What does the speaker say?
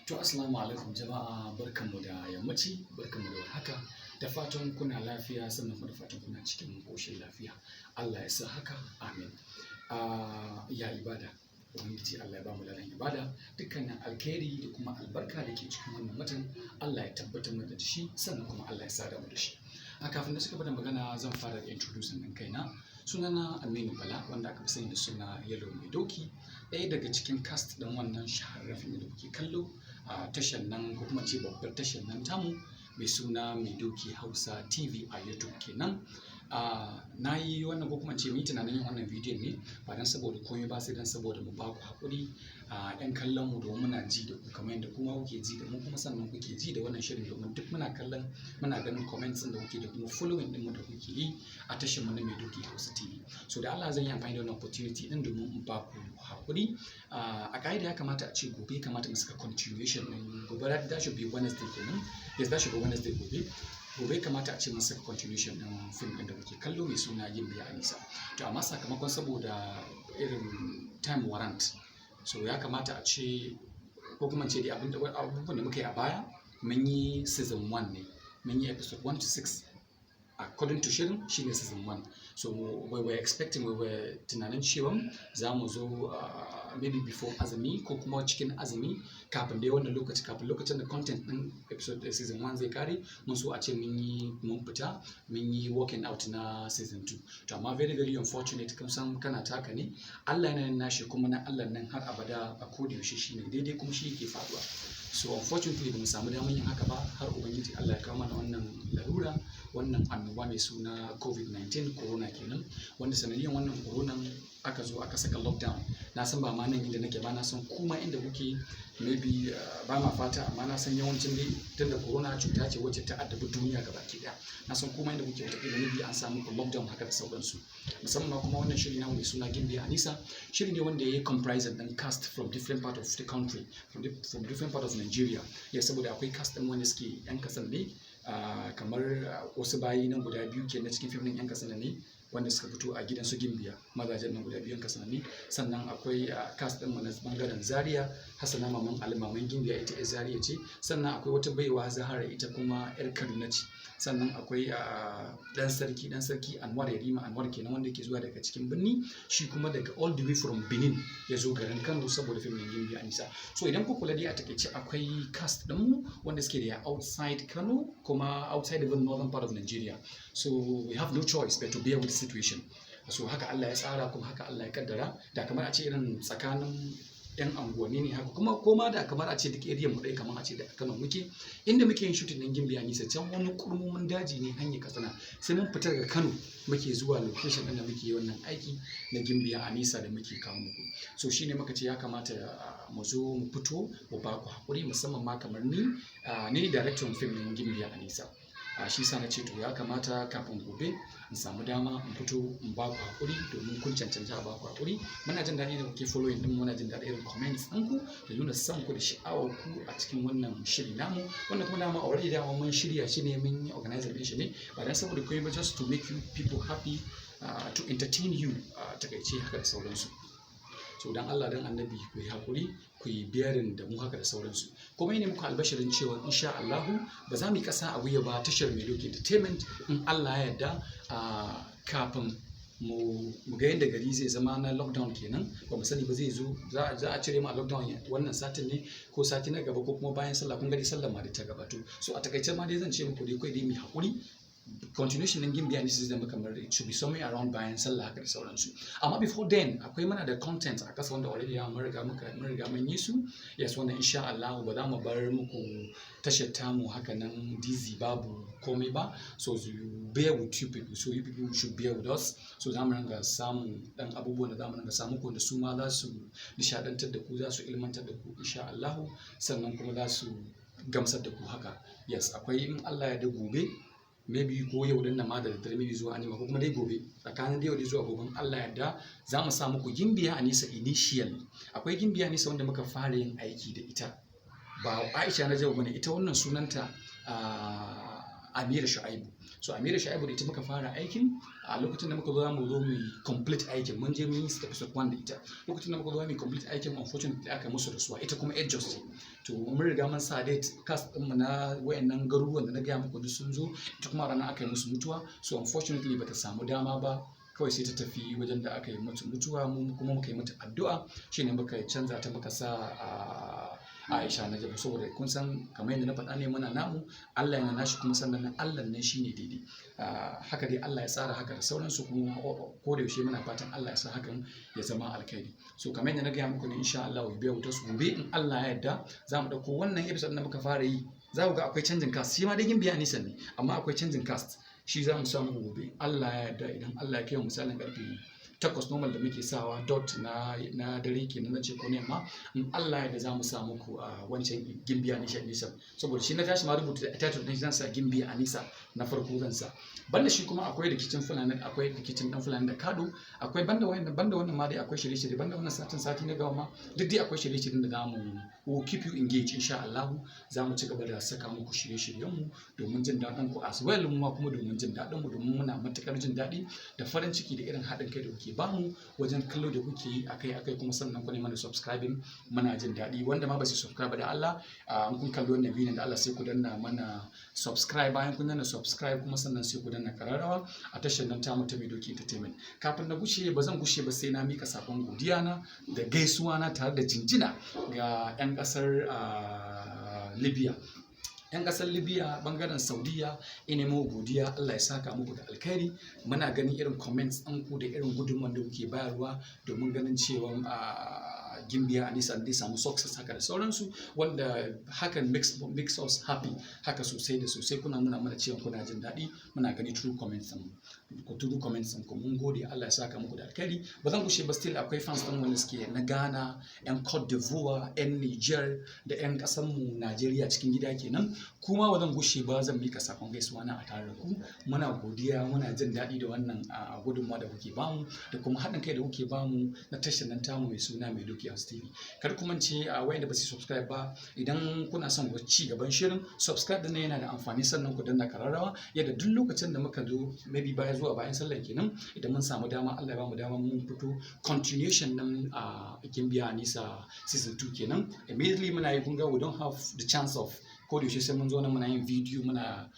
To assalamu alaikum jama'a, barkanmu da yammaci, barkanmu da warhaka, da fatan kuna lafiya, sannan da fatan kuna cikin ƙoshin lafiya. Allah ya sa haka, amin. Ya ibada, Ubangiji Allah ya ba mu ladan ibada, dukkanin alkhairi da kuma albarka da ke cikin wannan watan, Allah ya tabbatar mana da shi, sannan kuma Allah ya sada mu da shi. Kafin da suka bada magana zan fara da introducing ɗin kaina. Sunana Aminu Bala, wanda aka fi sani da suna Yellow Mai Doki, ɗaya daga cikin cast ɗin wannan shahararren fim da kuke kallo a tashar nan, ko kuma ce babbar tashar nan tamu mai suna Mai Doki Hausa TV a YouTube kenan. Na yi wannan, ko kuma ce mu yi tunanin yin wannan bidiyon ne ba don saboda komai ba, sai don saboda mu ba ku haƙuri ‘yan kallon mu, domin muna ji da ku kamar yadda kuma kuke ji da mu, kuma sannan kuke ji da wannan shirin, domin duk muna kallon, muna ganin comments ɗin da kuke da kuma following ɗin mu da kuke yi a tashar mu na Mai Doki Hausa TV. So da Allah zan yi amfani da wannan opportunity ɗin domin in ba ku haƙuri. A ƙa'ida ya kamata a ce gobe kamata mu saka continuation ɗin gobe, that should be Wednesday kenan. Yes, that should be Wednesday gobe kamata a ce mun saka continuation ɗin film ɗin da kuke kallo mai suna Gimbiya Anisa. To amma sakamakon saboda irin time warrant, so ya kamata a ce, ko kuma ce dai abubuwan da muka yi a baya, mun yi season 1 ne, mun yi episode 1 to 6 according to shirin shine season 1. So we were tunanin cewa za mu zo maybe before azumi ko kuma cikin azumi, kafin dai wannan lokaci, kafin lokacin da content ɗin episode season 1 zai kare, mun so a ce mun fita mun yi working out na season 2. To amma very unfortunate, kan san kana taka ne, Allah yana yin nashi, kuma na Allah nan har abada a koda yaushe shine daidai, kuma shi yake faruwa. So unfortunately ba mu samu damar yin haka ba, har ubangiji Allah ya kawo mana wannan larura, wannan annoba mai suna COVID-19, corona kenan, wanda sanadiyan wannan corona aka zo aka saka lockdown. Na san ba ma nan inda nake ba, na san kuma inda kuke maybe ba ma fata, amma na san yawancin dai tunda corona cuta ce wacce ta addabi duniya gabaki daya, na san kuma inda kuke wataƙila maybe an samu lockdown haka da sauransu. Musamman kuma wannan shiri namu mai suna Gimbiya Anisa, shiri ne wanda ya yi comprised ɗin cast from different part of the country, from different part of Nigeria. Yes, saboda akwai cast ɗin wanda suke 'yan kasan ne, kamar wasu bayi nan guda biyu ke na cikin fim ɗin 'yan kasan ne, wanda suka fito a gidan su Gimbiya, mazajen nan guda biyu 'yan kasan ne. Sannan akwai cast ɗin mu na bangaren Zaria, Hassana maman Ali, maman Gimbiya ita 'yar Zaria ce. Sannan akwai wata baiwa Zahara, ita kuma 'yar Kaduna ce. Sannan akwai dan sarki Anwar, Yarima Anwar kenan, wanda ke zuwa daga cikin birni, shi kuma daga all the way from Benin ya zo garin Kano saboda fim ɗin Gimbiya Anisa. So idan ku kula dai a takaice, akwai cast ɗin mu wanda suke da outside Kano, kuma outside even northern part of Nigeria. So we have no choice but to bear with the situation. So haka Allah ya tsara, kuma haka Allah ya kaddara. Da kamar a ce irin tsakanin 'yan anguwanni ne haka, kuma koma da kamar a ce duk area mu ɗaya, kamar a ce da Kano muke, inda muke yin shooting ɗin Gimbiya Anisa can wani kurmumin daji ne, hanyar Katsina, sai mun fita daga Kano muke zuwa location ɗin da muke wannan aiki na Gimbiya Anisa da muke kawo muku. So shine muka ce ya kamata mu zo mu fito mu ba ku haƙuri, musamman ma kamar ni director film ɗin Gimbiya Anisa. Shi sa na ce to ya kamata kafin gobe in samu dama in fito in ba ku haƙuri, domin kun cancanci a ba ku haƙuri. Muna jin daɗi da kuke following ɗin, muna jin daɗi irin comments ɗinku da nuna son ku da sha'awar ku a cikin wannan shiri namu, wanda kuma dama already dama mun shirya shi ne, mun yi organizer ɗin shi ne ba dan saboda komai ba, just to make you people happy, to entertain you, takaice haka da sauransu. So dan Allah dan Annabi ku yi haƙuri, ku yi bearing da mu haka da sauransu. Kuma ne muku albashirin cewa insha Allahu ba za mu yi ƙasa a wuya ba, tashar Mai Doki Entertainment, in Allah ya yarda, kafin mu ga yadda gari zai zama na lockdown kenan. Ba mu sani ba, zai zo za a cire mu a lockdown wannan satin ne, ko sati na gaba, ko kuma bayan sallah. Kun ga dai sallah ma da ta gabato. So a takaice ma dai zan ce muku dai kai dai mu haƙuri. Continuation ɗin Gimbiya Anisa zai zama kamar it should be somewhere around bayan sallah haka da sauransu. Amma before then akwai mana da content a ƙasa wanda already mun riga mun yi su. Yes, wannan insha Allah ba za mu bar muku tashar tamu haka nan dizzy babu komai ba. So you bear with you people, so you people should bear with us. So za mu ringa samun ɗan abubuwan da za mu ringa samu ku, da su ma za su nishaɗantar da ku, za su ilmantar da ku insha Allah, sannan kuma za su gamsar da ku haka. Yes, akwai in Allah ya da gobe, maybe ko yau din nan ma da daddare, maybe zuwa anima, ko kuma dai gobe, tsakanin dai yau zuwa gobe Allah yadda za mu sa muku Gimbiya Anisa initial. Akwai Gimbiya Anisa wanda muka fara yin aiki da ita, ba Aisha na Jawo bane, ita wannan sunanta Amira Shu'aibu. So Amira Shu'aibu da ita muka fara aikin a lokacin da muka zo mu yi complete aikin mun je mun yi episode 1 da ita. Lokacin da muka zo mu yi complete aikin unfortunately aka musu rasuwa ita kuma Ed Just. To mun riga mun sa date cast din mu na wayannan garuruwan da na gaya muku duk sun zo ita kuma ranar aka yi musu mutuwa. So unfortunately bata samu dama ba kawai sai ta tafi wajen da aka yi mata mutuwa mu kuma muka yi mata addu'a shine muka canza ta muka sa Aisha Najabu saboda kun san kamar yadda na faɗa ne muna namu Allah yana nashi kuma sannan Allah ne shine daidai haka dai Allah ya tsara haka da sauransu kuma ko da yaushe muna fatan Allah ya sa hakan ya zama alkhairi. So kamar yadda na gaya muku ne insha Allah gobe wuta su gobe in Allah ya yarda za mu ɗauko wannan episode da muka fara yi za ku ga akwai canjin cast shi ma dai Gimbiya Anisa ne amma akwai canjin cast shi za mu samu gobe Allah ya yarda idan Allah ya kai misalin ƙarfe 8 normal da muke sawa dot na dare kenan na ce ko ne amma in Allah ya da za mu samu ku a wancan Gimbiya Anisa saboda shi na tashi ma rubuta title din zan sa Gimbiya Anisa na farko zan sa banda shi kuma akwai rikicin Fulani akwai rikicin dan Fulani da Kado akwai banda wannan ma dai akwai shirye-shirye banda wannan sati na gaba ma duk dai akwai shirye-shiryen da zamu will keep you engaged insha Allah za mu ci gaba da saka muku shirye-shiryen mu domin jin daɗin ku as well mu ma kuma domin jin daɗin mu domin muna matukar jin daɗi da farin ciki da irin haɗin kai da kuke bamu wajen kallo da kuke yi akai kuma sannan ku ne mana subscribing muna jin daɗi wanda ma ba su subscribe da Allah in kun kallo wannan bidiyon da Allah sai ku danna mana subscribe bayan kun danna subscribe kuma sannan sai ku danna kararrawa a tashar nan tamu ta Midoki Entertainment. Kafin na gushe ba zan gushe ba sai na mika sakon godiya na da gaisuwa na tare da jinjina ga 'yan ƙasar Libya. 'Yan ƙasar Libya bangaren Saudiya ina mu godiya Allah ya saka muku da alkhairi muna ganin irin comments ɗinku da irin gudunmawar da kuke bayarwa domin ganin cewa Gimbiya Anisa zai samu success haka da sauransu wanda hakan makes us happy haka sosai da sosai kuna nuna mana cewa kuna jin daɗi muna gani true comments ɗin ku mun gode Allah ya saka muku da alkhairi ba zan gushe ba still akwai fans ɗin wanda suke na Ghana 'yan Cote d'Ivoire 'yan Niger da 'yan ƙasar mu Najeriya cikin gida kenan kuma ba zan gushe ba zan mika sakon gaisuwa na a tare da ku muna godiya muna jin daɗi da wannan gudunmawa da kuke bamu da kuma haɗin kai da kuke bamu na tashar nan tamu mai suna Midoki TV. Kar ku mance a wayanda ba su subscribe ba idan kuna son ci gaban shirin subscribe din yana da amfani sannan ku danna kararrawa yadda duk lokacin da muka zo maybe zuwa bayan sallar kenan idan mun samu dama Allah ya bamu dama mun fito continuation nan a Gimbiya Anisa season 2 kenan immediately muna yi kun ga we don't have the chance of ko da yaushe sai mun zo nan muna yin video muna